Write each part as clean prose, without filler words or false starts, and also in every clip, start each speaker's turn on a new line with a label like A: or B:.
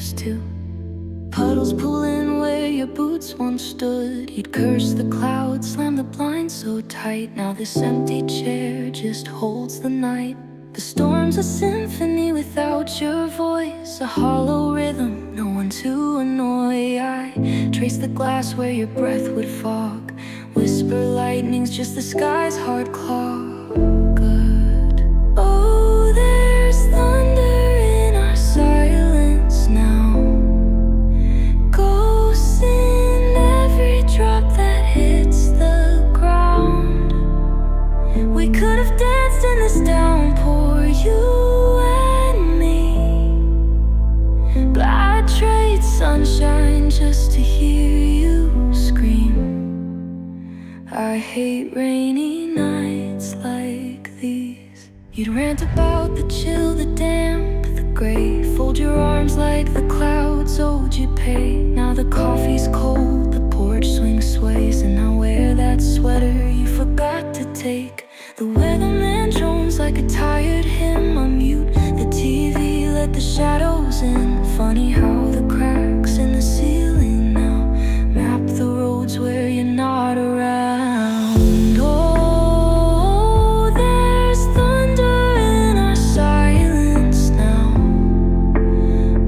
A: used to. Puddles pooling where your boots once stood. You'd curse the clouds, slam the blinds so tight. Now this empty chair just holds the night. The storm's a symphony without your voice, a hollow rhythm, no one to annoy. I trace the glass where your breath would fog, whisper lightning's just the sky's hard claw. Good. Oh, there's thunder in our silence now. Ghosts in every drop that hits the ground. We could have danced in this downpour, you and me, but I'd trade sunshine just to hear you scream. I hate rainy nights like these. You'd rant about the chill, the damp, the gray. Fold your arms like the clouds owed you pay. Now the coffee's cold, the porch swing sways, and I wear that sweater you forgot to take. The weatherman drones like a tired hymn. I mute the TV, let the shadows in. Funny how the cracks in the ceiling now map the roads where you're not around. Oh, there's thunder in our silence now.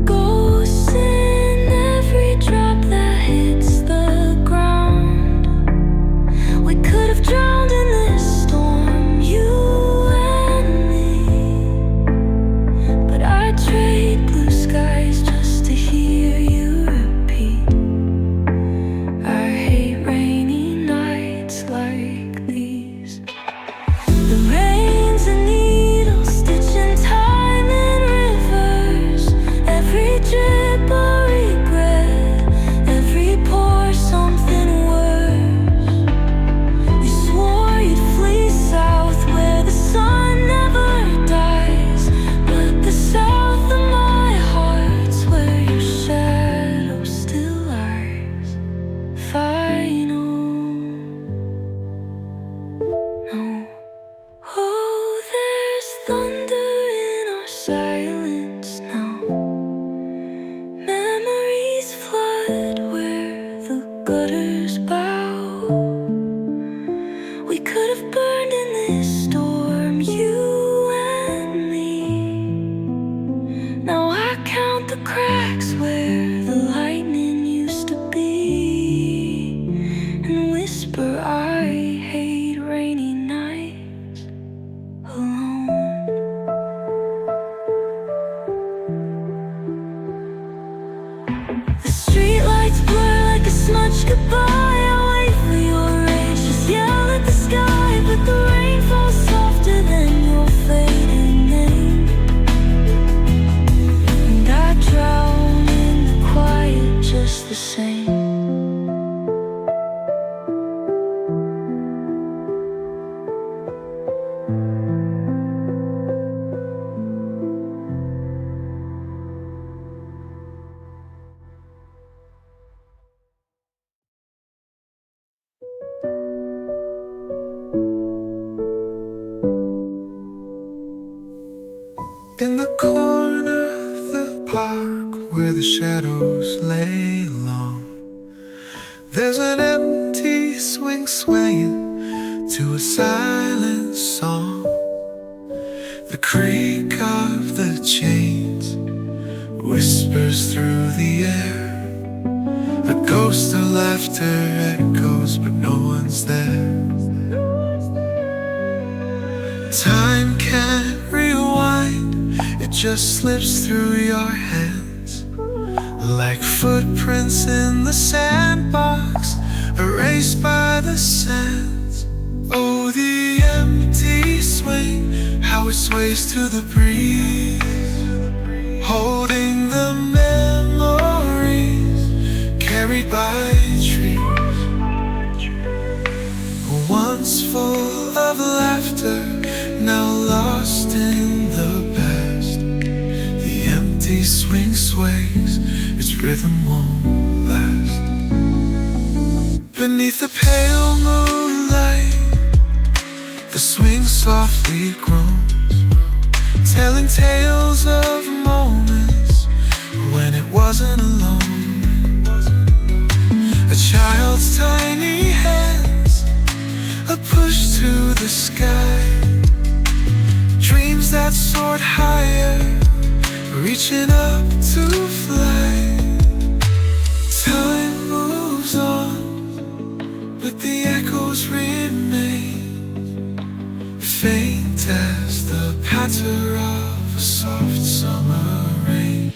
A: Ghosts in every drop that hits the ground. We could have drowned in this storm, you and me, but I'd trade blue skies just to hear you repeat. I hate rainy nights like these. The rain's a needle stitching time in reverse. Every drip a regret, every pour something worse. You swore you'd flee south where the sun never dies, but the south of my heart's where your shadow still lies. Final. No. Oh, there's thunder in our silence now. Memories flood where the gutters bow. We could have burned in this storm, you and me. Now I count the cracks where the lightning used to be, and whisper I hate rainy nights alone. The streetlights blur like a smudge goodbye. I wait for your rage, just yell at the sky, but the rain falls softer than your fading name. And I drown in the quiet just the same.
B: In the corner of the park where the shadows lay long, there's an empty swing swaying to a silent song. The creak of the chains whispers through the air. A ghost of laughter echoes, but no one's there. Time can't rewind, it just slips through your hands like footprints in the sandbox, erased by the sands. Oh, the empty swing, how it sways to the breeze, holding the memories carried by trees. Once full of laughter, now lost in the past. The empty swing sways, its rhythm won't last. Beneath the pale moonlight, the swing softly groans, telling tales of moments when it was reaching up to fly. Time moves on, but the echoes remain, faint as the patter of a soft summer rain.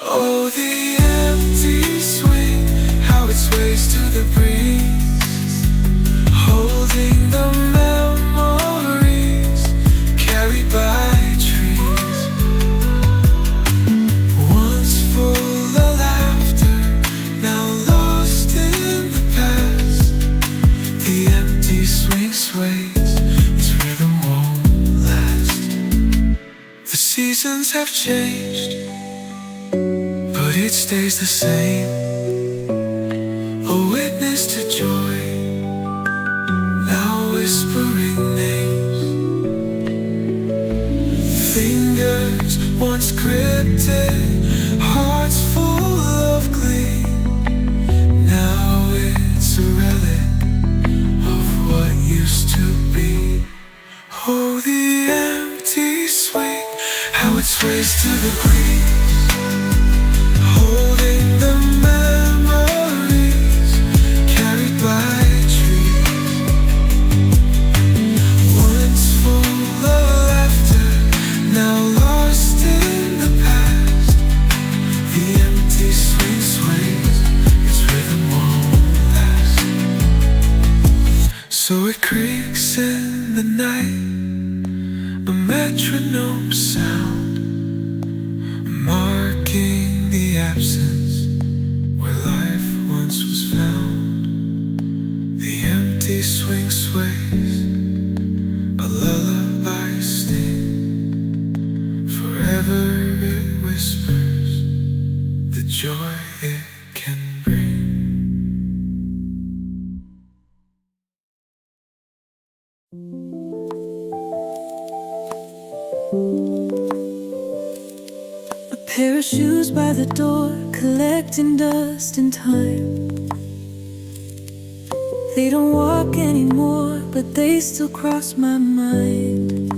B: Oh, the empty swing, how it sways to the breeze, holding the memories carried by trees. Once full of laughter, now lost in the past. The empty swing sways, its rhythm won't last. The seasons have changed, but it stays the same. A witness to joy, now whispering names. Fingers once cryptic, hearts full of glee. Now it's a relic of what used to be. Oh, the empty swing, how it sways to the breeze, holding the memories carried by trees. Once full of laughter, now lost in the past. The empty swing sways, its rhythm won't last. So it creaks in the night, a metronome sound, marking the absence where life once was found. The empty swing sways, a lullaby sting. Forever it whispers the joy it can bring.
A: Pair of shoes by the door, collecting dust in time. They don't walk anymore, but they still cross my mind.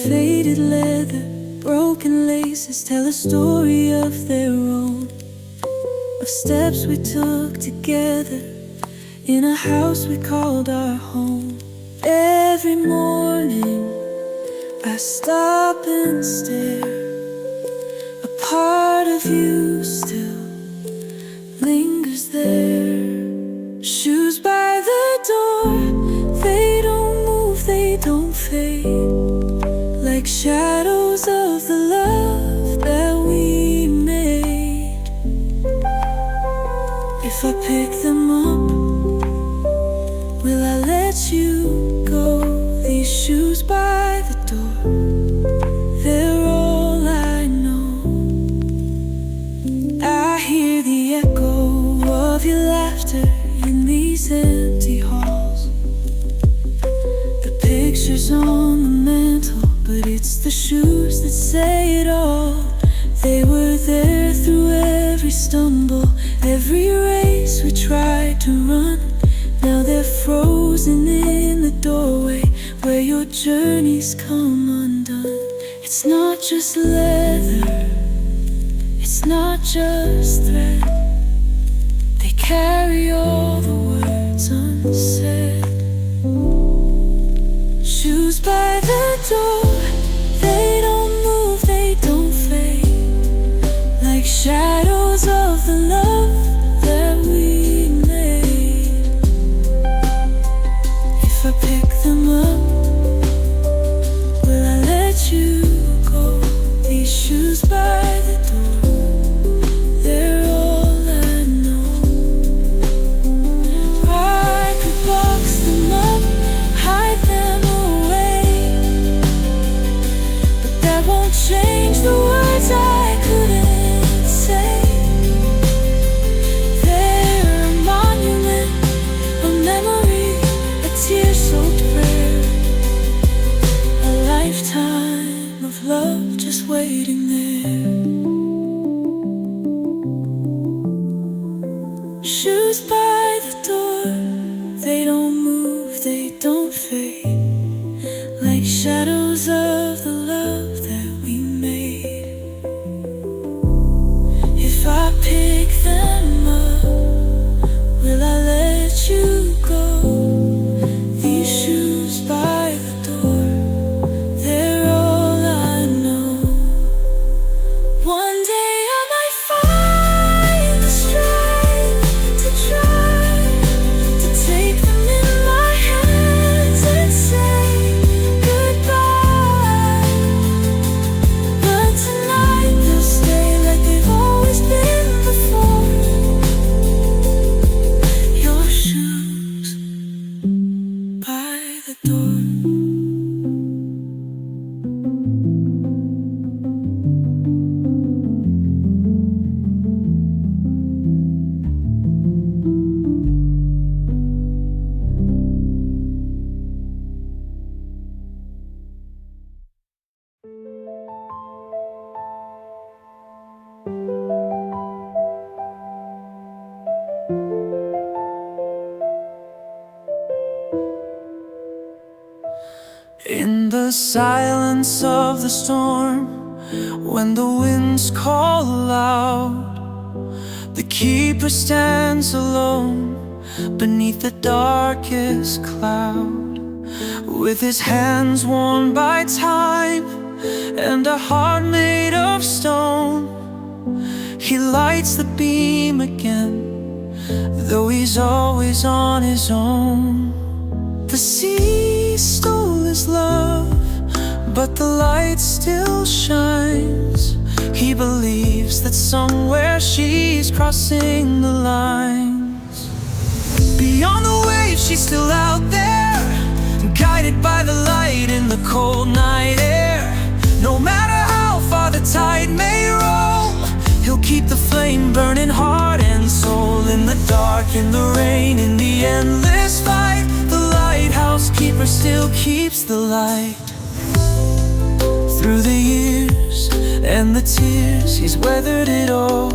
A: Faded leather, broken laces tell a story of their own, of steps we took together in a house we called our home. Every morning I stop and stare. A part of you still lingers there. Shoes by the door, they don't move, they don't fade, like shadows of the love that we made. If I pick them up, will I let you go? These shoes by the door, they're all I know. I hear the echo of your laughter in these empty halls. The pictures on the mantle, but it's the shoes that say it all. They were there through every stumble, every race we tried to run. Now they're frozen in the doorway where your journeys come undone. It's not just leather, it's not just thread. They carry all the words unsaid. Shoes by the door, they don't move, they don't fade, like shadows of the love that we made. If I pick them up, will I let you go? These shoes by the door, they're all I know. I could box them up, hide them away, but that won't change the words I couldn't say.
C: the silence of the storm, when the winds call aloud, the keeper stands alone beneath the darkest cloud. With his hands worn by time and a heart made of stone, he lights the beam again, though he's always on his own. The sea stole his love, but the light still shines. He believes that somewhere she's crossing the lines. Beyond the waves, she's still out there, guided by the light in the cold night air. No matter how far the tide may roll, he'll keep the flame burning heart and soul. In the dark, in the rain, in the endless fight, the lighthouse keeper still keeps the light. Through the years and the tears, he's weathered it all.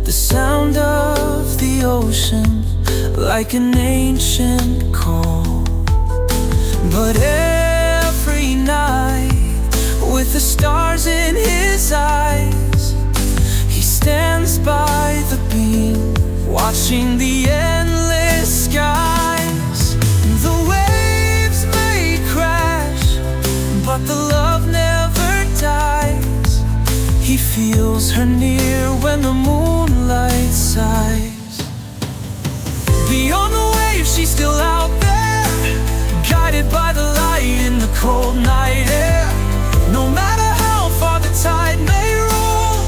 C: The sound of the ocean, like an ancient call. But every night, with the stars in his eyes, he stands by the beam, watching the endless skies. The waves may crash, but the love never dies. He feels her near when the moonlight sighs. Beyond the waves, she's still out there, guided by the light in the cold night air. No matter how far the tide may roll,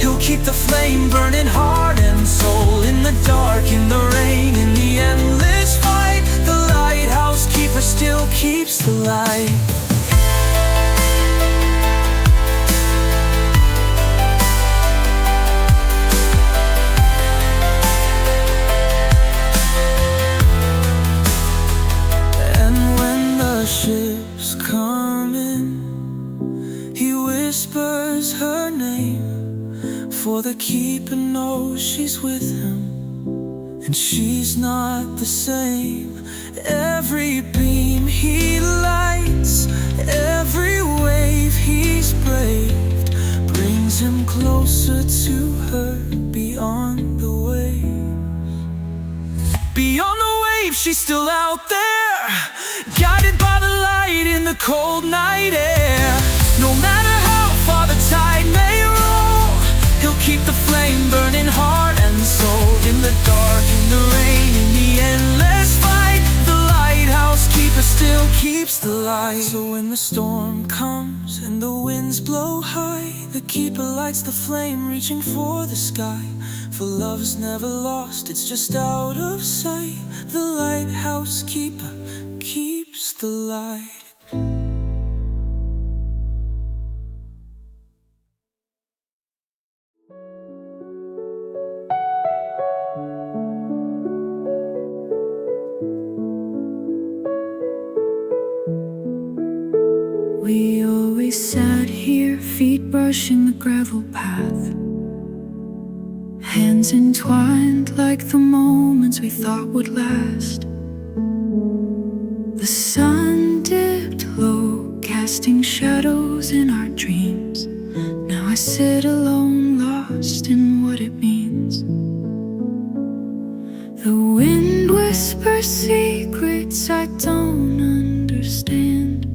C: he'll keep the flame burning heart and soul. In the dark, in the rain, in the endless fight, the lighthouse keeper still keeps the light. Ships come in, he whispers her name, for the keeper knows she's with him, and she's not the same. Every beam he lights, every wave he's braved, brings him closer to her beyond the waves. Beyond the waves, she's still out there, guided by the light in the cold night air. No matter how far the tide may roll, he'll keep the flame burning heart and soul. In the dark, in the rain, in the endless fight, the lighthouse keeper still keeps the light. So when the storm comes and the winds blow high, the keeper lights the flame, reaching for the sky. For love's never lost, it's just out of sight. The lighthouse keeper keeps the light.
A: We always sat here, feet brushing the gravel path, hands entwined like the moments we thought would last. The sun dipped low, casting shadows in our dreams. Now I sit alone, lost in what it means. The wind whispers secrets I don't understand.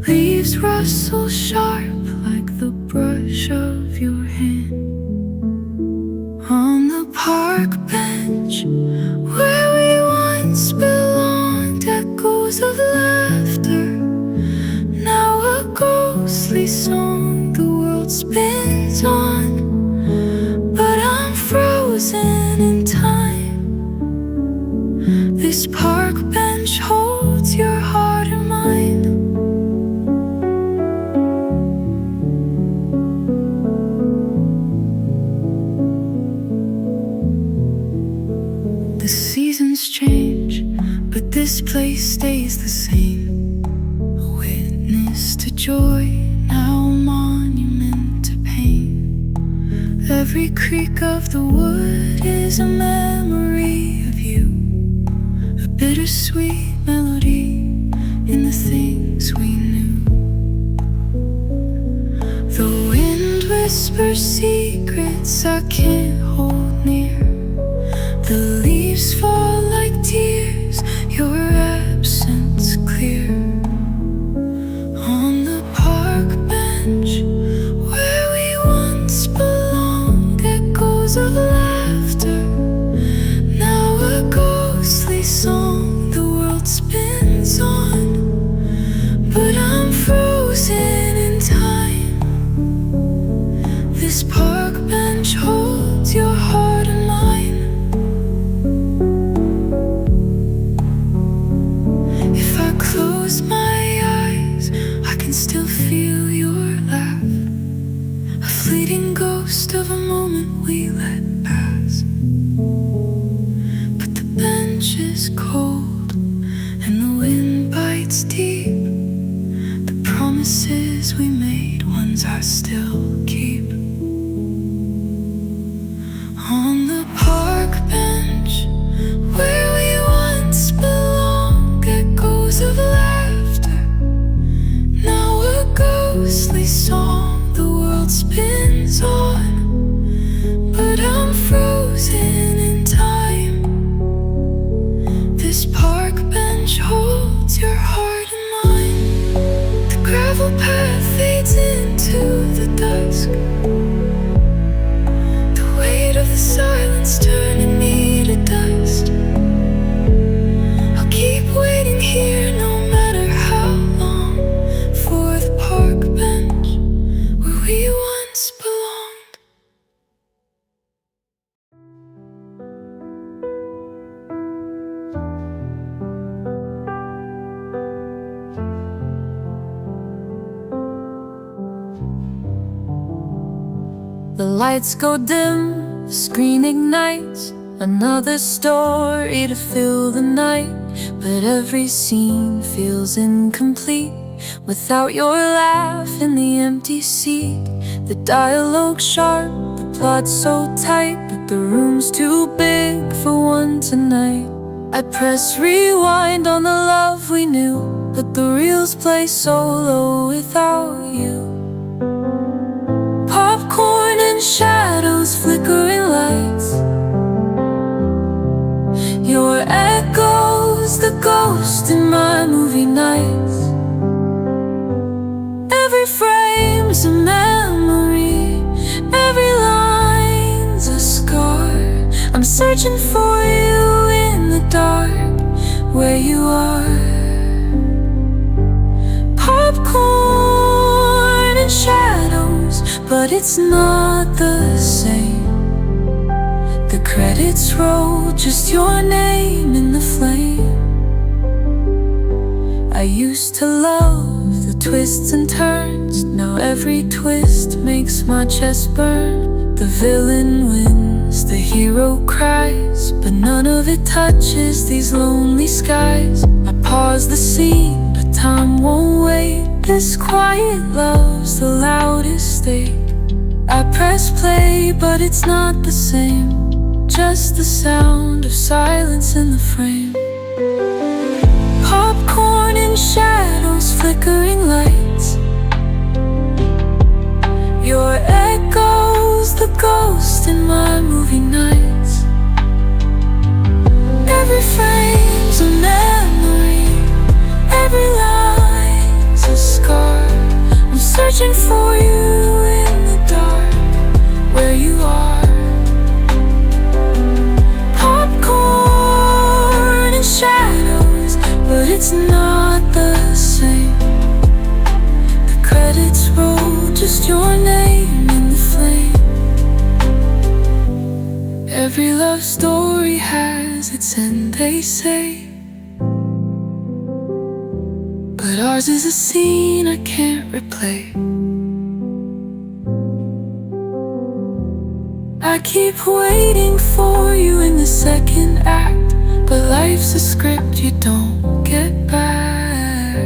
A: Leaves rustle sharp like the brush of your hand. On the park bench where we once belonged, echoes of laughter, now a ghostly song the world spins on. But I'm frozen in time. This park bench holds your heart and mine. The seasons change, but this place stays the same. A witness to joy, now a monument to pain. Every creak of the wood is a memory of you, a bittersweet melody in the things we knew. The wind whispers secrets I can't hold near. The leaves fall like tears, your absence clear. On the park bench where we once belonged, echoes of laughter, now a ghostly song the world spins on. But I'm frozen in time. This park bench holds your heart and mine. If I close my eyes, I can still feel your laugh, a fleeting ghost of a moment we let pass. But the bench is cold and the wind bites deep. The promises we made, ones I still keep. On the park bench where we once belonged, echoes of laughter, now a ghostly song the world spins on. But I'm frozen in time. This park bench holds your heart and mine. The gravel path fades into the dusk, the weight of the silence turning me to dust. I'll keep waiting here no matter how long, for the park bench where we once belonged. The lights go dim, the screen ignites another story to fill the night. But every scene feels incomplete without your laugh in the empty seat. The dialogue sharp, the plot so tight, but the room's too big for one tonight. I press rewind on the love we knew, but the reels play solo without you. Popcorn and shadows, flickering lights, your echoes, the ghost in my movie nights. Every frame's a memory, every line's a scar. I'm searching for you in the dark, where you are. Popcorn and shadows, but it's not the same. The credits roll, just your name in the flame. I used to love the twists and turns, now every twist makes my chest burn. The villain wins, the hero cries, but none of it touches these lonely skies. I pause the scene, but time won't wait. This quiet love's the loudest stake. I press play, but it's not the same, just the sound of silence in the frame. Popcorn and shadows, flickering lights, your echoes, the ghost in my movie nights. Every frame's a memory, every line's a scar. I'm searching for you in the dark, where you are. Popcorn and shadows, but it's not the same. The credits roll, just your name in the flame. Every love story has its end, they say, but ours is a scene I can't replay. I keep waiting for you in the second act, but life's a script you don't get back.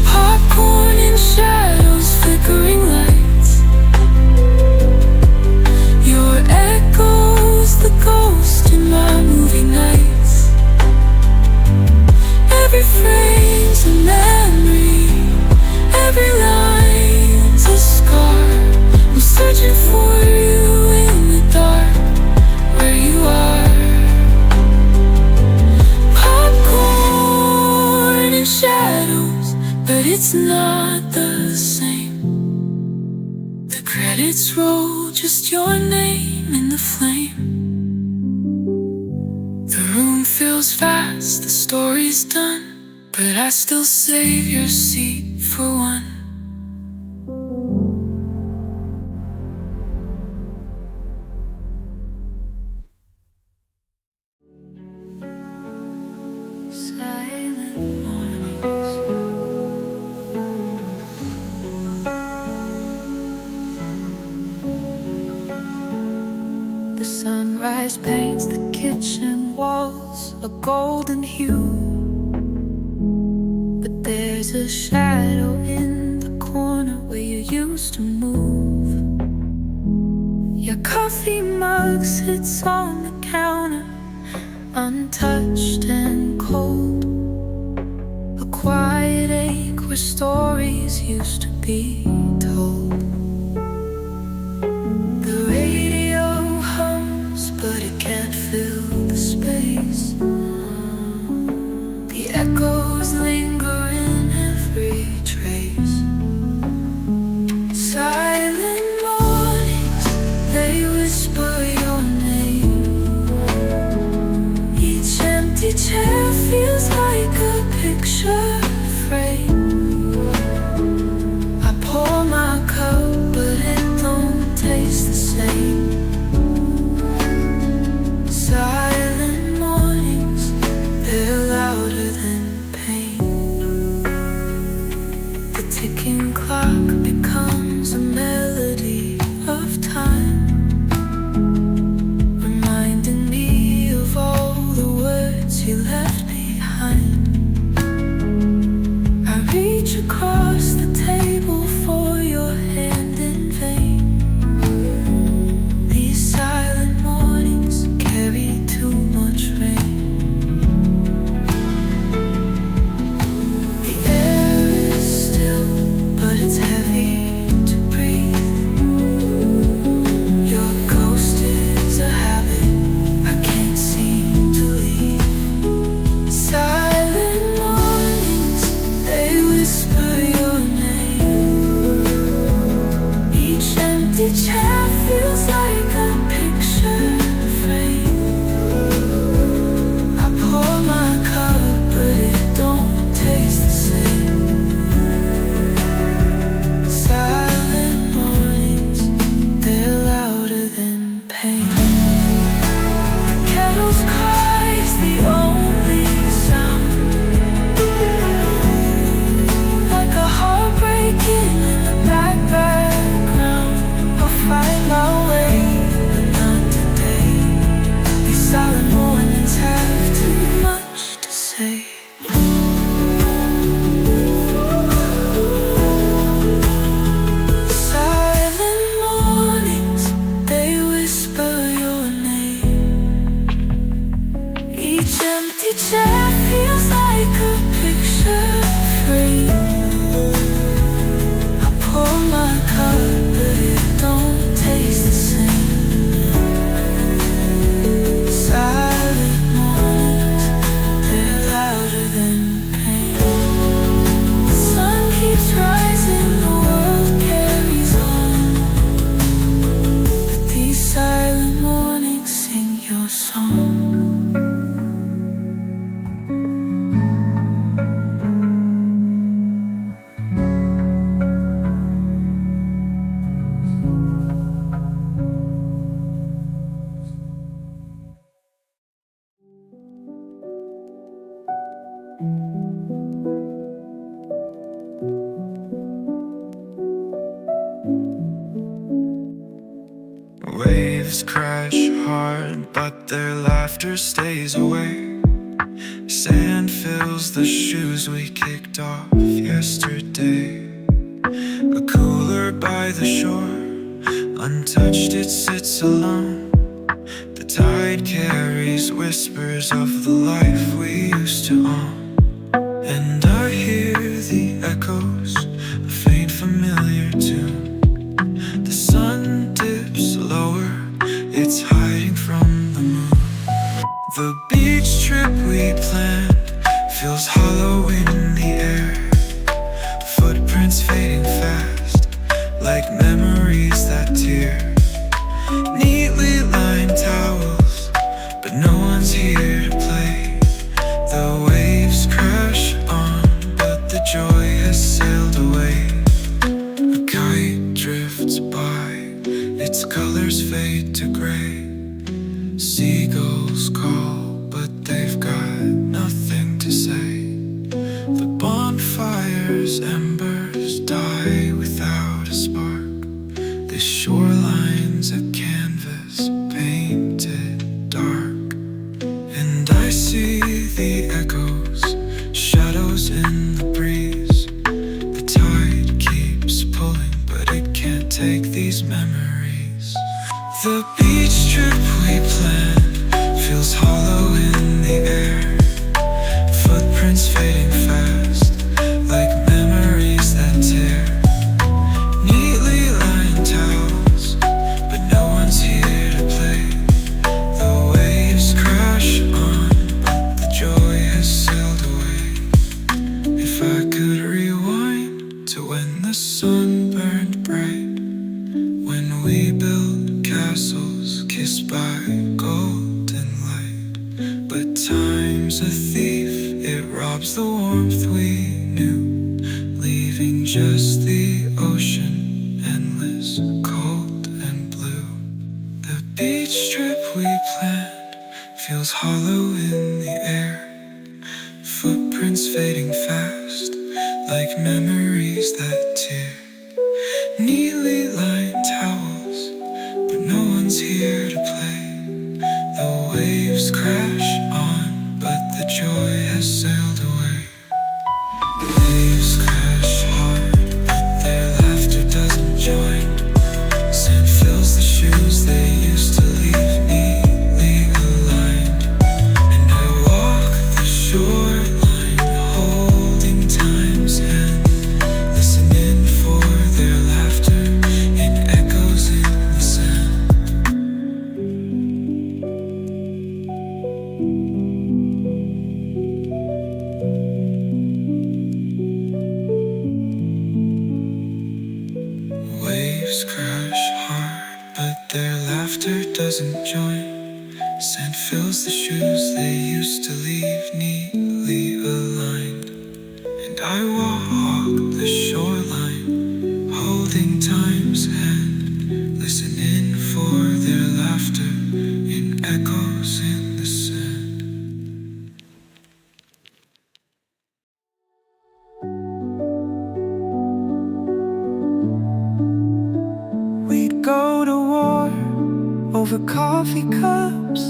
A: Popcorn and shadows, flickering lights, your echoes, the ghost in my movie nights.
C: Credits roll, just your name in the flame. The room fills fast, the story's done, but I still save your seat for one.
A: Silent mornings. The sunrise paints the kitchen walls a golden hue, but there's a shadow in the corner where you used to move. Your coffee mug sits on the counter, untouched and cold. A quiet ache where stories used to be told. The radio hums, but it can't fill the space. The echoes linger in every trace. Silent mornings, they whisper your name. Each empty chair feels like a picture frame. I pour my cup, but it don't taste the same. Silent mornings, they're louder than pain. The ticking clock becomes a melody of time, reminding me of all the words you left behind. I reach across the table for your hand in vain. These silent mornings carry too much rain. The air is still, but it's heavy to breathe. Your ghost is a habit I can't seem to leave. Silent mornings, they whisper your name. Each empty chair feels like a picture frame. I pour my cup, but it don't taste the same. Silent mornings, they're louder than pain. The kettle's cry is the only sound, like a heart breaking in the background. I'll find my way, but not today. These silent mornings have too much to say. Silent mornings, they whisper your name. Each empty chair feels like a picture frame. I pour my cup, but it don't taste the same. Silent mornings, they're louder than pain. The sun keeps rising, the world carries on, but these silent mornings sing your song.
B: Waves crash hard, but their laughter stays away. Sand fills the shoes we kicked off yesterday. A cooler by the shore, untouched it sits alone. The tide carries whispers of the life we used to own. And I hear the echoes, a faint familiar tune. The sun dips lower, it's hiding from the moon. The beach trip we planned feels hollow in the air. Footprints fading fast, like memories that its colors fade to gray. Seagulls call, but they've got nothing to say. The bonfire's embers die without a spark. This shoreline's a canvas painted dark. And I see the echoes, shadows in the breeze. The tide keeps pulling, but it can't take these memories. The beach trip we planned feels hollow in the air. Footprints fading fast, like memories that tear. Neatly lined towels, but no one's here to play. The waves crash on, but the joy has sailed away. If I could rewind to when the sun burned bright, when we built castles kissed by golden light. But time's a thief, it robs the warmth we knew, leaving just the ocean, endless, cold and blue. The beach trip we planned feels hollow in the air. Footprints fading fast, like memories that tear. Neatly lined towels, but no one's here to play. The waves crash on, but the joy has sailed away. The waves crash hard, but their laughter doesn't join. Sand fills the shoes they used to leave neatly aligned. And I walk the shoreline, holding time's hand, listening for their laughter in echoes in the sand. Waves crash hard, but their laughter doesn't join. Sand fills the shoes they used to leave neatly aligned. And I walk the shoreline, holding time's hand, listening for their laughter in echoes in the sand.
C: We'd go to war over coffee cups.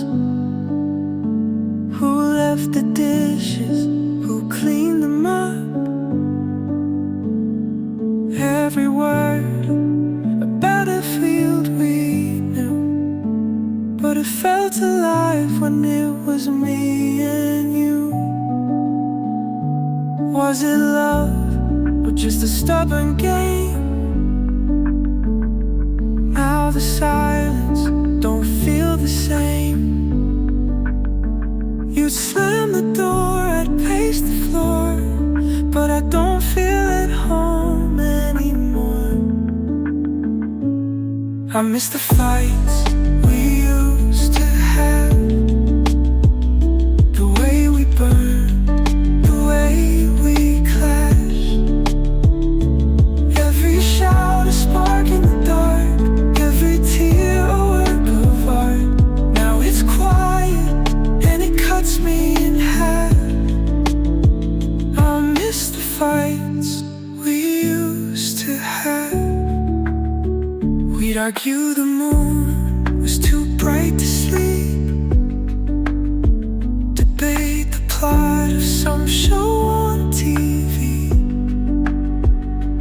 C: Who left the dishes? Who cleaned them up? Every word a battlefield we knew, but it felt alive when it was me and you. Was it love or just a stubborn game? Now the silence don't feel the same. You'd slam the door, I'd pace the floor, but I don't feel at home anymore. I miss the fights we used to have, the way we burned, the way we clashed. Every shout a spark in the dark, every tear a work of art. Now it's quiet and it cuts me in half. I miss the fights we used to have. We'd argue the moon was too bright to sleep, debate the plot of some show on TV.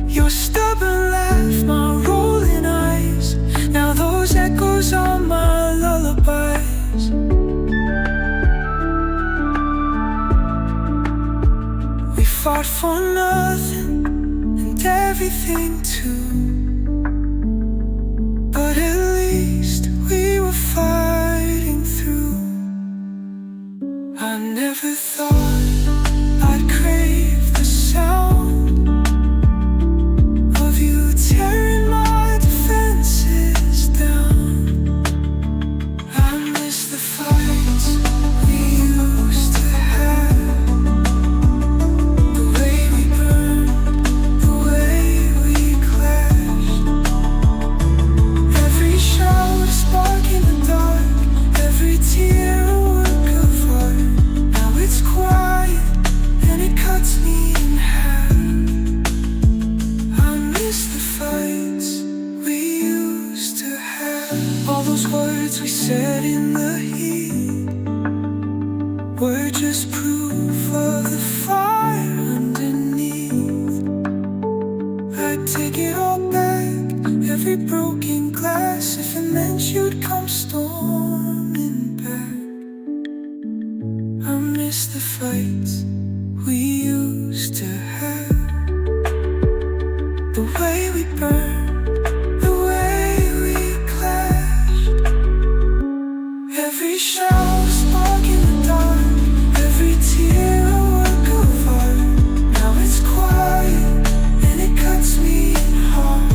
C: Your stubborn laugh, my rolling eyes, now those echoes are my lullabies. We fought for nothing and everything too, but at least we were fighting through. I never thought I'd crave the sound of you tearing my defenses down. I miss the fights we used to have, the way we burned, the way we words we said in the heat were just proof of the fire underneath. I'd take it all back, every broken glass, if it meant you'd come storming back. I miss the fights we used to have, the way we burned, the way we clashed. Every shadow spark in the dark, every tear a work of art. Now it's quiet and it cuts me in half.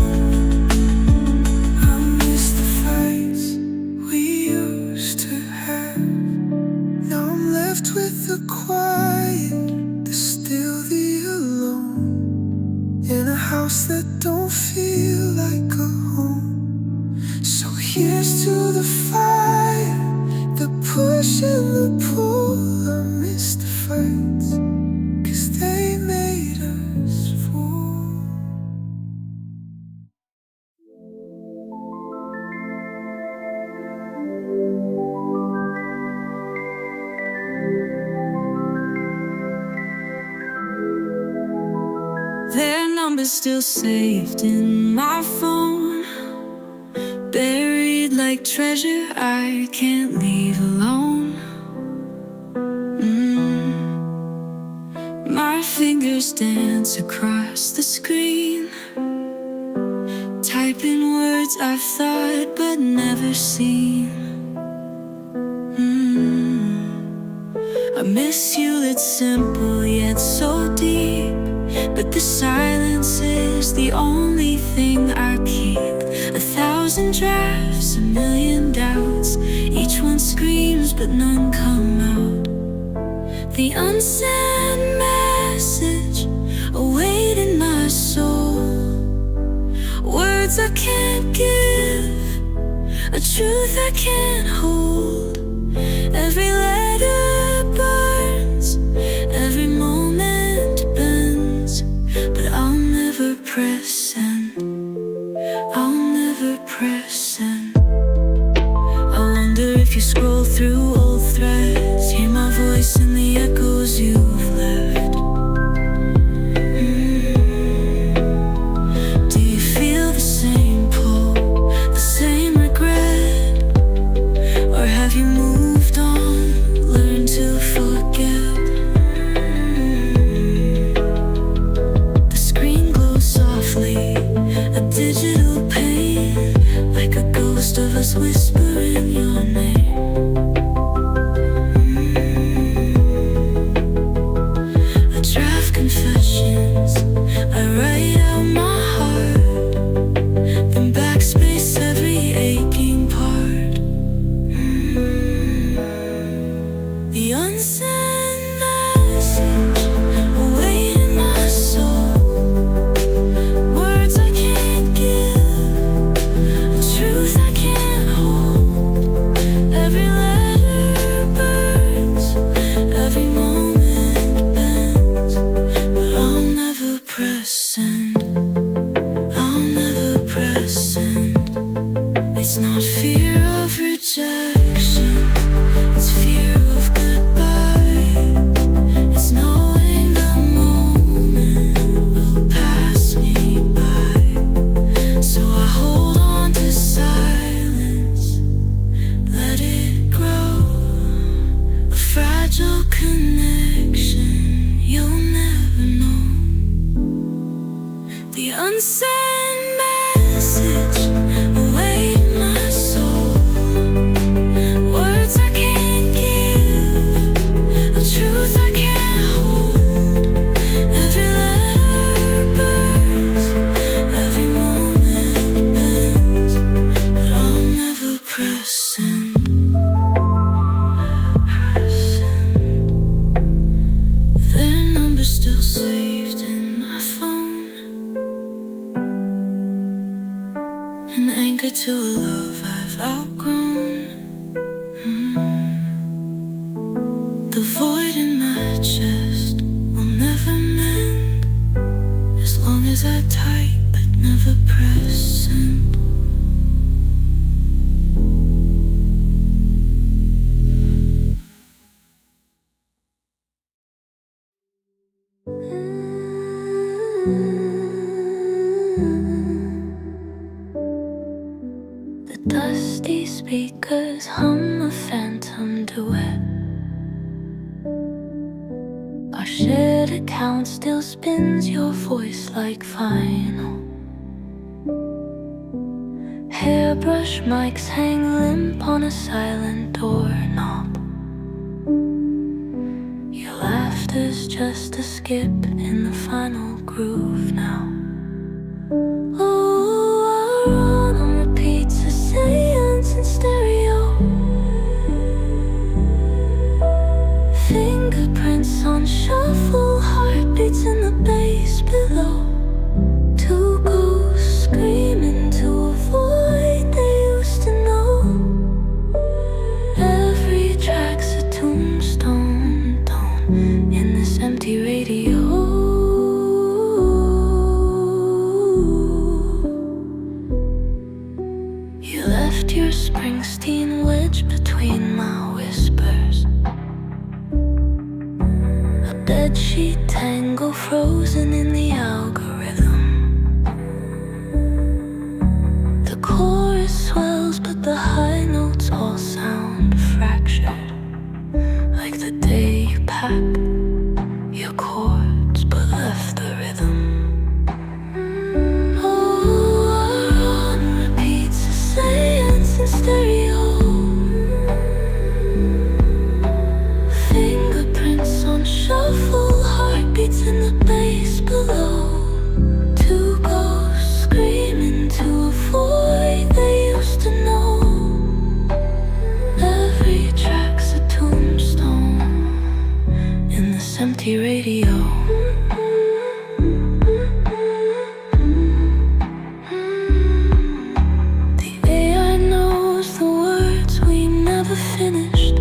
C: I miss the fights we used to have. Now I'm left with the quiet, the still, the alone, in a house that don't feel like a home. So here's to the fire, the push and the pull. I miss the fights, 'cause they made us fall.
A: Their number's still saved in my phone, buried like treasure I can't leave alone. My fingers dance across the screen, typing words I've thought but never seen. I miss you, it's simple yet so deep, but the silence is the only thing I keep. 1,000 drafts, a million doubts, each one screams but none come out. The unsend message await in my soul, words I can't give, a truth I can't hold. Every letter burns, every moment bends, but I'll never press send. I'll never press send. I wonder if you scroll through old threads, hear my voice in the echoes you've left. Do you feel the same pull, the same regret? Or have you moved on, learned to forget? The screen glows softly, a digital pain, like a ghost of us whispering your name. I draft confessions, I write out my heart, then backspace every aching part. The unsent message await in my soul, words I can't give, a truth I can't hold. Every letter burns, every moment bends, but I'll never press send. I'll never press send. It's not fear of rejection, it's fear of goodbye. It's knowing the moment will pass me by. So I hold on to silence, let it grow, a fragile connection you'll never know. The unsent message await in my soul, words I can't give, a truth I can't hold. Every letter burns, every moment bends, but I'll never press send. Their number's still saved in my phone, an anchor to a love I've outgrown. The void in my chest will never mend, as long as I type but never press send. Dusty speakers hum a phantom duet. Our shared account still spins your voice like vinyl. Hairbrush mics hang limp on a silent doorknob. Your laughter's just a skip in the final groove now. Oh, I run on repeat, seance in stereo. Fingerprints on shuffle, heartbeats in the bass below. Two ghosts screaming to a void they used to know. Every track's a tombstone in this empty radio. You left your Springsteen wedged between my whispers. A bedsheet tangle frozen in the algorithm. The chorus swells, but the high notes all sound fractured. Like the day you packed your chords but left the rhythm. Oh, I run repeats a seance in stereo. Fingerprints on shuffle, heartbeats in the bass below. Two ghosts screaming to a void they used to know. Every track's a tombstone in this empty radio. The AI knows the words we never finished.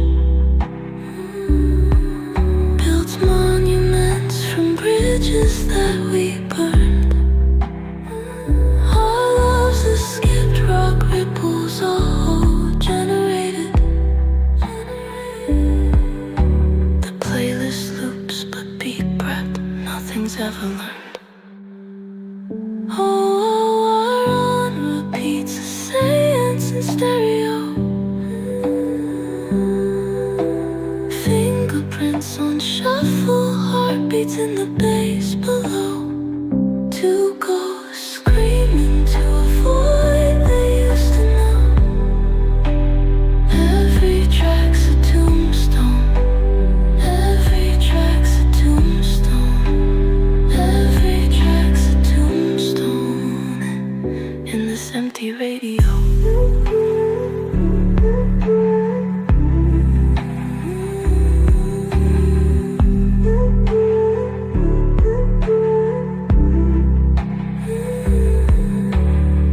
A: Built monuments from bridges that we burned. Our loves escaped rock ripples, all generated. The playlist loops but beat breath, nothing's ever learned. Oh, I run repeats a seance in stereo. Fingerprints on shuffle, heartbeats in the bass below. Two ghosts screaming to a void they used to know. Every track's a tombstone. Every track's a tombstone. Every track's a tombstone in this empty radio.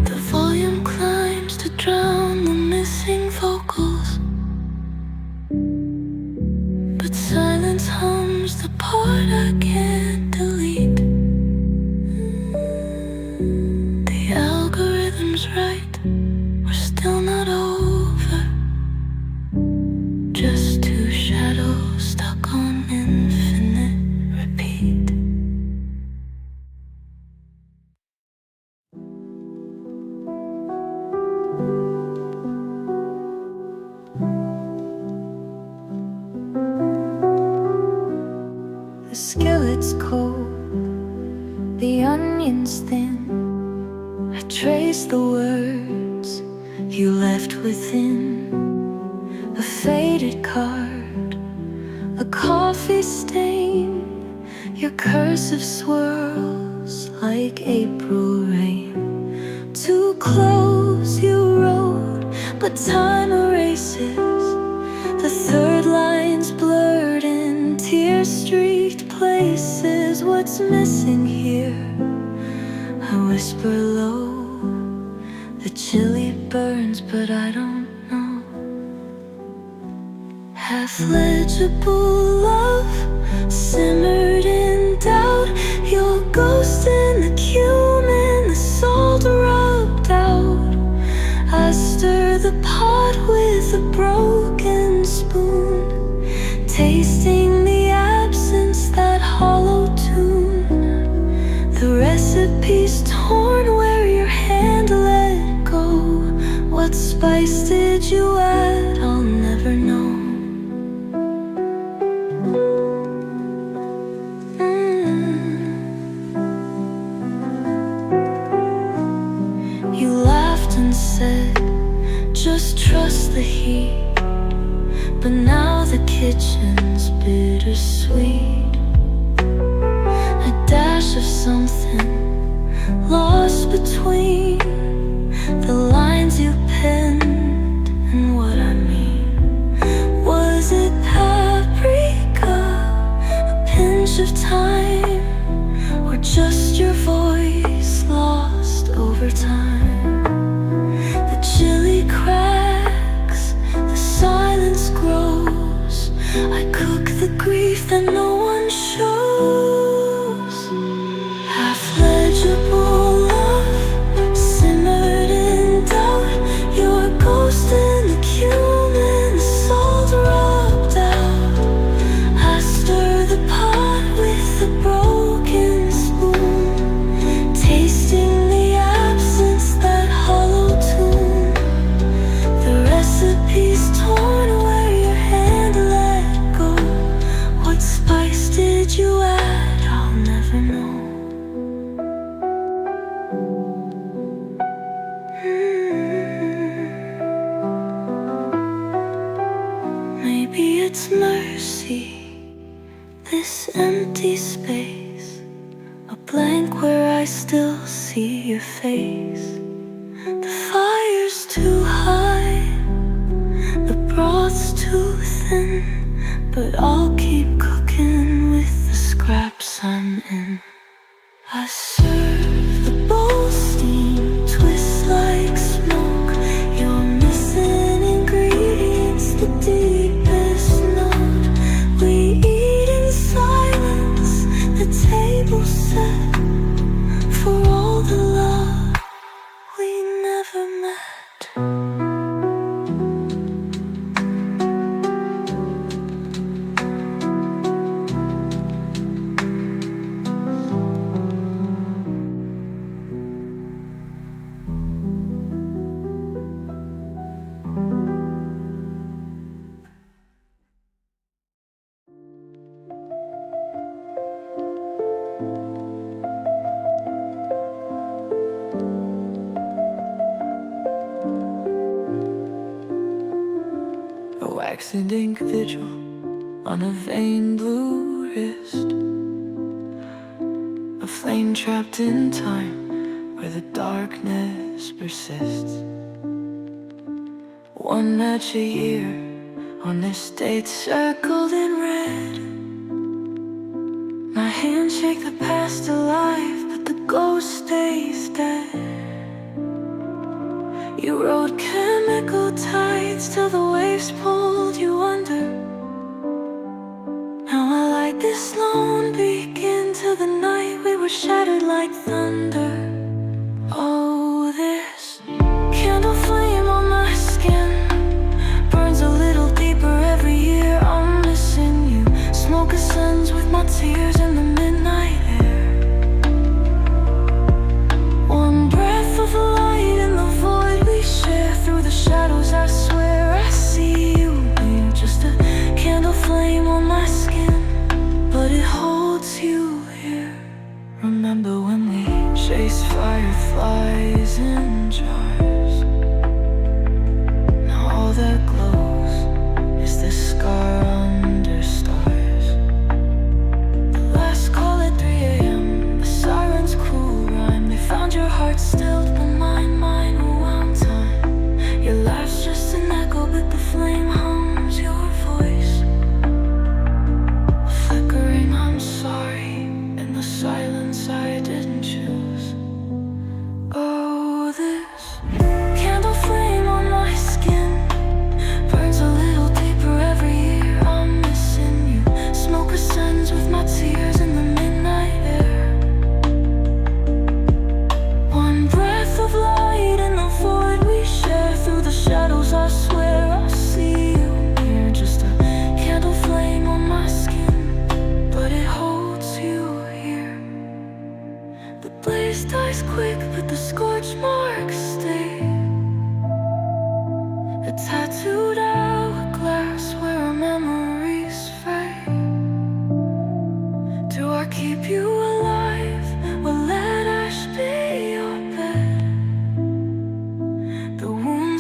A: The volume climbs to drown the missing vocals, but silence hums the part I can't delete. The algorithm's right, we're still not over. Just two shadows stuck on infinite repeat. The skillet's cold, the onion's thin. I trace the words you left within. A faded card, a coffee stain. Your cursive swirls like April rain. Too close you wrote, but time erases. The third line's blurred in tear-streaked places. What's missing here? I whisper low. The chili burns, but I don't know. Half-legible love simmered in doubt. Your ghost in the cumin, the salt rubbed out. I stir the pot with a broken spoon, tasting the absence, that hollow tune. The recipe's torn where your hand let go. What's spice did you add? I'll never know. You laughed and said, just trust the heat. But now the kitchen's bittersweet. A dash of something lost between the lines you penned and what I mean. Was it paprika, a pinch of thyme, or just your voice lost over time? The chili cracks, the silence grows. I cook the grief that no one shows. Half legible love simmered in doubt. Your ghost in the cumin, salt rubbed out. I stir the pot with a broken spoon, tasting the absence, that hollow tune. The recipe's torn where your hand let go. What spice did you add? I'll never know. Maybe it's mercy, this empty space, a blank where I still see your face. The fire's too high, the broth's too thin, but I'll keep cooking with the scraps I'm in. I serve the bowl steam, twist like smoke. You're missing ingredients, the deepest note. We eat in silence, the table set for all the love we never met.
C: A wax and ink vigil on a vein blue wrist, a flame trapped in time where the darkness persists. One match a year on this date circled in red. My hands shake the past alive, but the ghost stays dead. You rode chemical tides till the waves pulled you under. Now I light this lone beak into the night. We were shattered like thunder. Oh, this candle flame on my skin burns a little deeper every year. I'm missing you. Smoke ascends with my tears in the midnight air. One breath of light in the void we share. Through the shadows I swear I see you near. Just a candle flame on my skin, but it holds you here. Remember when we shaded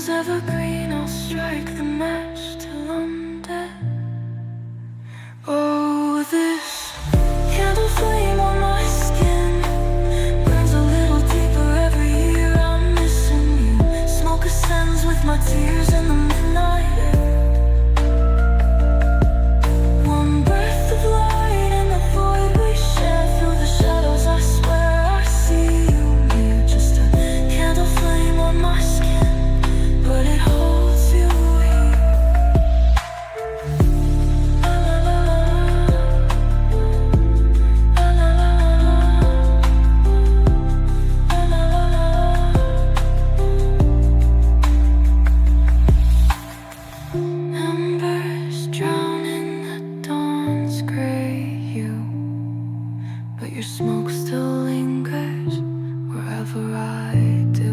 A: candles evergreen, I'll strike the match till I'm dead. Oh, this candle flame on my skin burns a little deeper every year. I'm missing you. Smoke ascends with my tears in the midnight air. One breath of light in the void we share. Through the shadows I swear I see you near. Just a candle flame on my skin, but it holds you here. La la la la, la la la la, la la la. Embers drown in the dawn's gray hue, but your smoke still lingers wherever I do.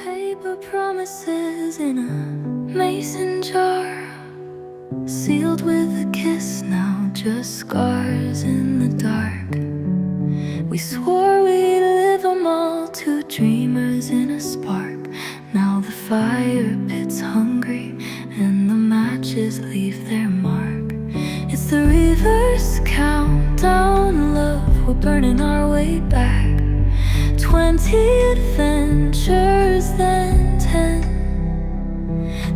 A: Paper promises in a mason jar, sealed with a kiss, now just scars in the dark. We swore we'd live 'em all, two dreamers in a spark. Now the fire pit's hungry and the matches leave their mark. It's the reverse countdown, love, we're burning our way back. 20 adventures, then 10,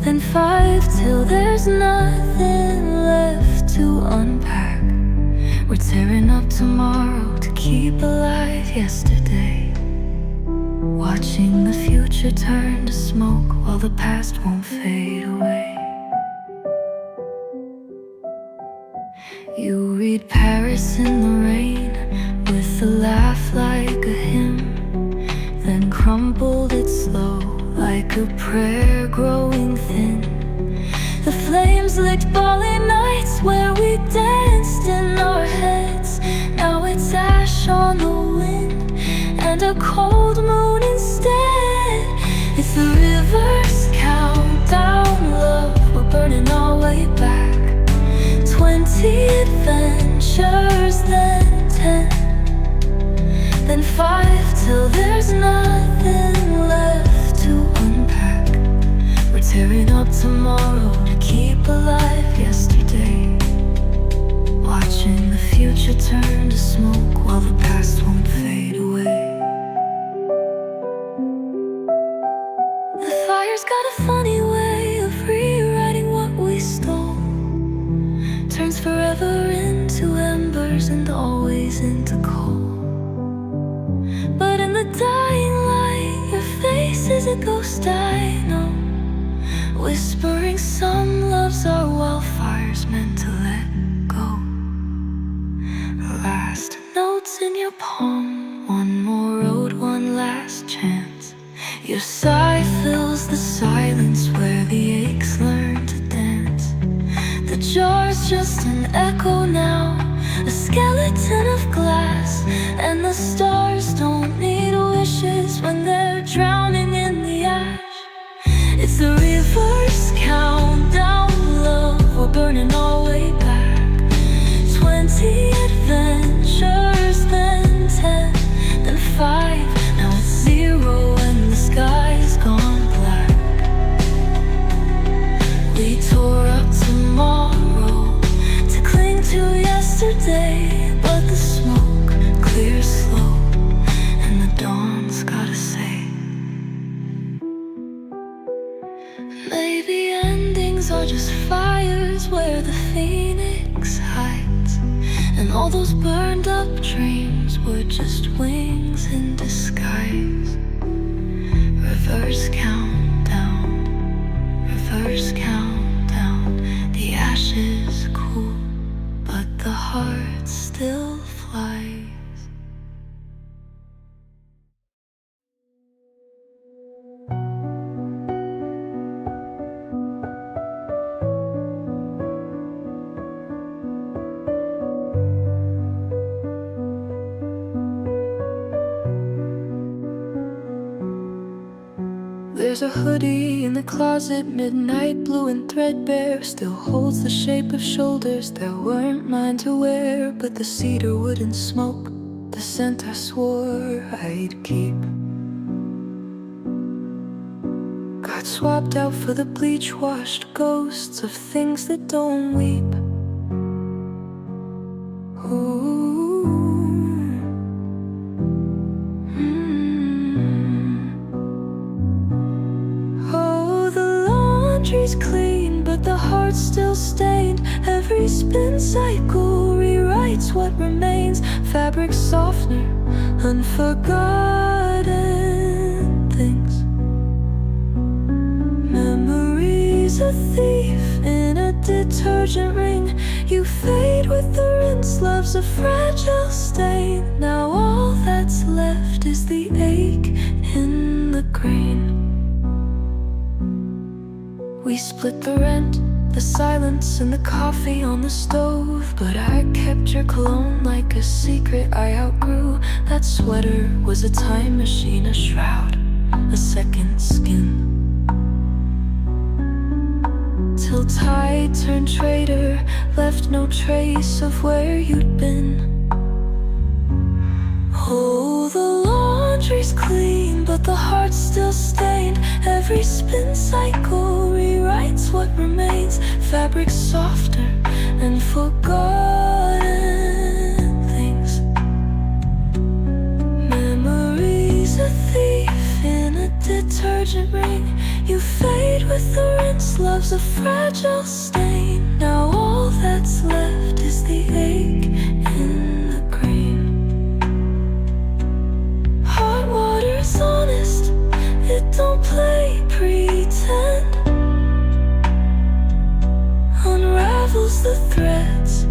A: then 5, till there's nothing left to unpack. We're tearing up tomorrow to keep alive yesterday, watching the future turn to smoke while the past won't fade away. You read Paris in the rain with a laugh like a hymn, then crumpled it slow like a prayer growing thin. The flames licked bally nights where we danced in our heads. Now it's ash on the wind and a cold moon instead. It's the reverse countdown, love, we're burning our way back. 20 adventures, then 10, then 5, till there's nothing left to unpack. We're tearing up tomorrow to keep alive yesterday, watching the future turn to smoke while the past won't fade away. The fire's got a funny way of rewriting what we stole, turns forever into embers and always into coal. But in the dying light, your face is a ghost I know, whispering some loves are wildfires meant to let go. Last notes in your palm, one more road, one last chance. Your sigh fills the silence where the aches learn to dance. The jar's just an echo now, a skeleton of glass, and the stars don't need wishes when they're drowning in the ash. It's the reverse countdown, love, we're burning our way back. 20 adventures, then 10, then 5, now it's 0 and the sky's gone black. We tore up tomorrow to cling to yesterday, but the smoke clears slow and the dawn's gotta say, maybe endings are just fires where the phoenix hides, and all those burned up dreams were just wings in disguise. Reverse countdown, reverse countdown. The ashes cool, but the heart still flies. There's a hoodie in the closet, midnight blue and threadbare. Still holds the shape of shoulders that weren't mine to wear, but the cedar wouldn't smoke the scent I swore I'd keep. Got swapped out for the bleach-washed ghosts of things that don't weep. Ooh. Oh, the laundry's clean, but the heart's still stained. Every spin cycle rewrites what remains. Fabric softener, unforgotten things. Memories a thief in a detergent ring. You fade with the rinse, love's a fragile stain. Now all that's left is the ache in the grain. We split the rent, the silence and the coffee on the stove. But I kept your cologne like a secret I outgrew. That sweater was a time machine, a shroud, a second skin. Till tide turned traitor, left no trace of where you'd been. Oh, the laundry's clean, but the heart's still stained. Every spin cycle rewrites what remains. Fabric softer and forgotten things. Memories a thief in a detergent ring. You fade with the rinse, love's a fragile stain. Now all that's left is the ache in the grain. Hot water's honest, it don't play pretend. Unravels the threads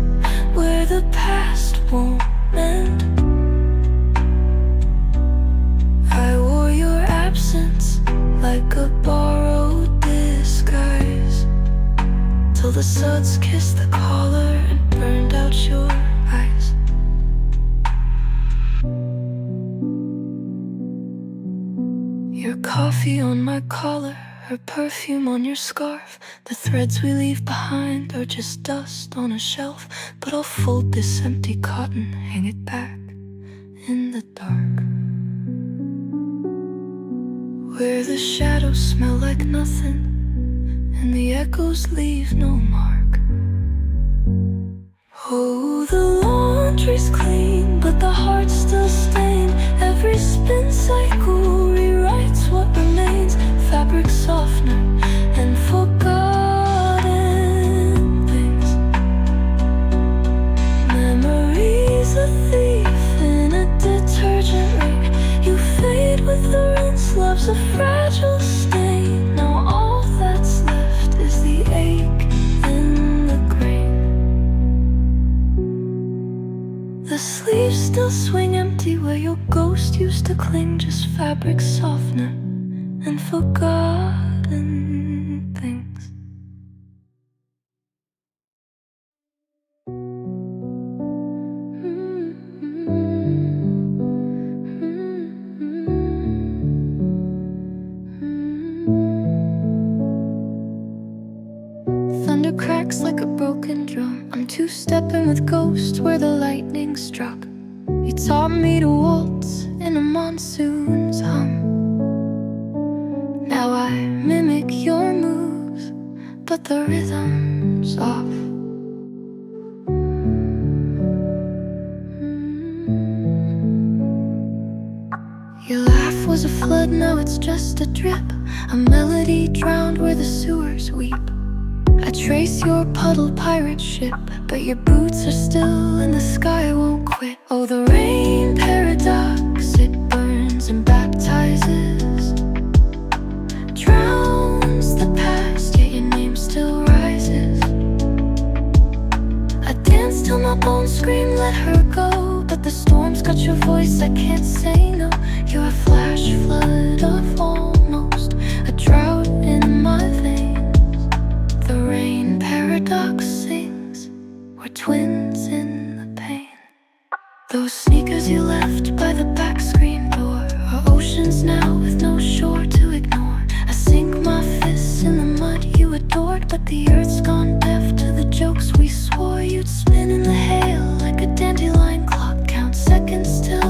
A: where the past won't mend. I wore your absence like a borrowed disguise, till the suds kissed the collar and burned out your eyes. Your coffee on my collar, her perfume on your scarf. The threads we leave behind are just dust on a shelf. But I'll fold this empty cotton, hang it back in the dark, where the shadows smell like nothing and the echoes leave no mark. Oh, the laundry's clean, but the heart's still stained. Every spin cycle rewrites what remains. Fabric softener and forgotten things. Memories a thief in a detergent ring. You fade with the rinse, love's a fragile stain. Now all that's left is the ache in the grain. The sleeves still swing empty where your ghost used to cling. Just fabric softener and forgotten things. Thunder cracks like a broken drum. I'm two-stepping with ghosts where the lightning struck. You taught me to waltz in a monsoon's hum. Now I mimic your moves, but the rhythm's off. Your laugh was a flood, now it's just a drip. A melody drowned where the sewers weep. I trace your puddled pirate ship, but your boots are still and the sky won't quit. Oh, the rain paradox, it burns and baptizes, drowns the past, yet your name still rises. I dance till my bones scream, let her go, but the storm's got your voice, I can't say no. You're a flash flood of almost, a drought in my veins. The rain paradox sings, we're twins in the pain. Those sneakers you left by the back screen door are oceans now with no shore to ignore. I sink my fists in the mud you adored, but the earth's gone deaf to the jokes we swore. You'd spin in the hail like a dandelion clock, count seconds till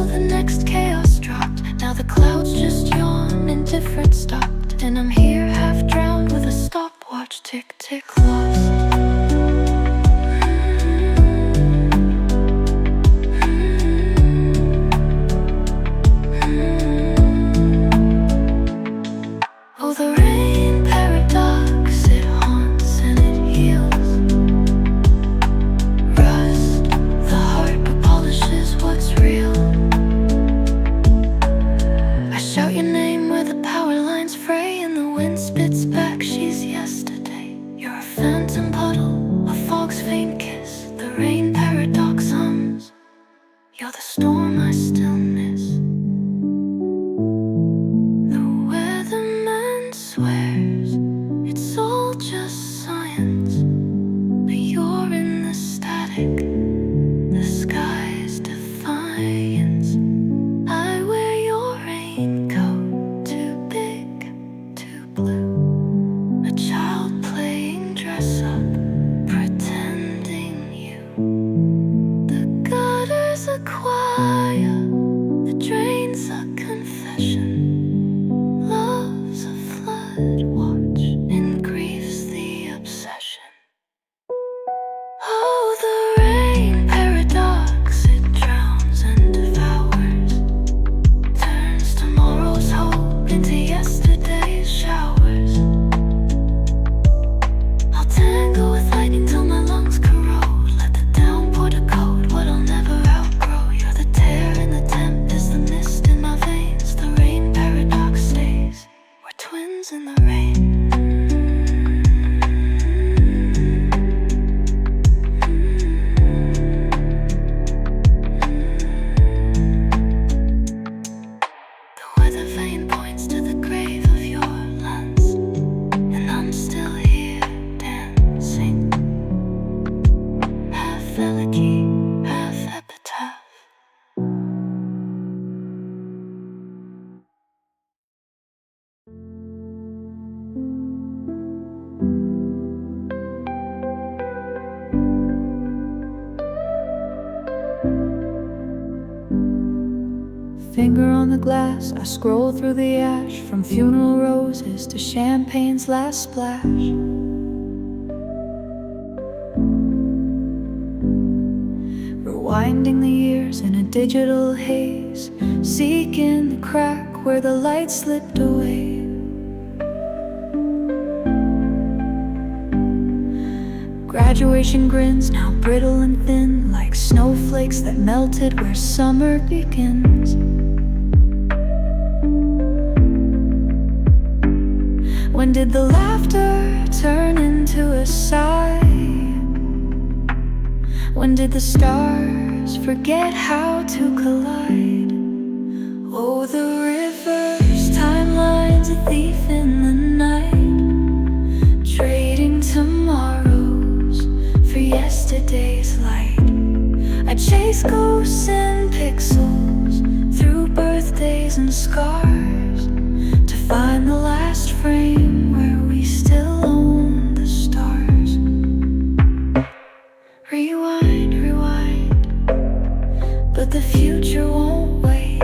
A: finger on the glass, I scroll through the ash, from funeral roses to champagne's last splash. Rewinding the years in a digital haze, seeking the crack where the light slipped away. Graduation grins, now brittle and thin, like snowflakes that melted where summer begins. When did the laughter turn into a sigh? When did the stars forget how to collide? Oh, the river's timeline's a thief in the night, trading tomorrows for yesterday's light. I chase ghosts and pixels through birthdays and scars to find the last frame where we still own the stars. Rewind, rewind, but the future won't wait.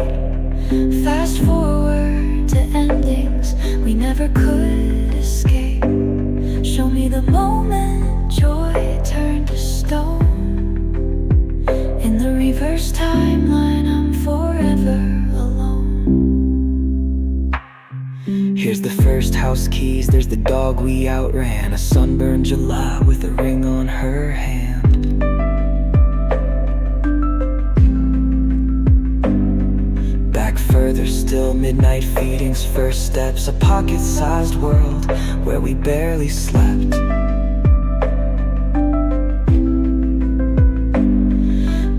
A: Fast forward to endings we never could escape. Show me the moment joy turned to stone. In the reverse timeline, I'm forever alone.
C: Here's the first house keys, there's the dog we outran, a sunburned July with a ring on her hand. Back further still, midnight feedings, first steps, a pocket-sized world where we barely slept.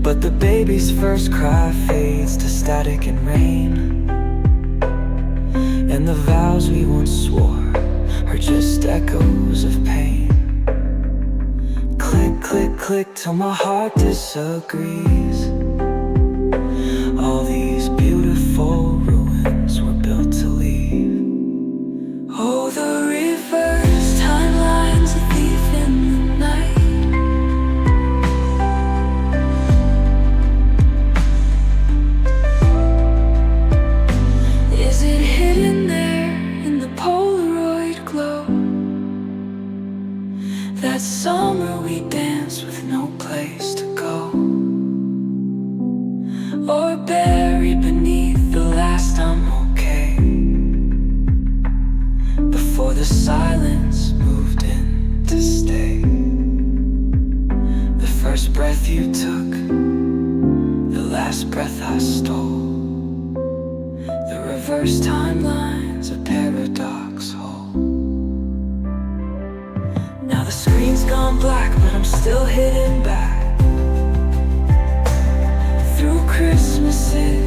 C: But the baby's first cry fades to static and rain, and the vows we once swore are just echoes of pain. Click, click, click till my heart disagrees. All these beautiful ruins were built to leave.
A: Oh, the reverse timeline's a thief in the night. Is it hidden there in the Polaroid glow? That summer we danced with no place to go, or buried beneath the last I'm okay, before the silence moved in to stay. The first breath you took, the last breath I stole. The reverse timeline's a paradox hole. Now the screen's gone black, but I'm still hidden back through Christmases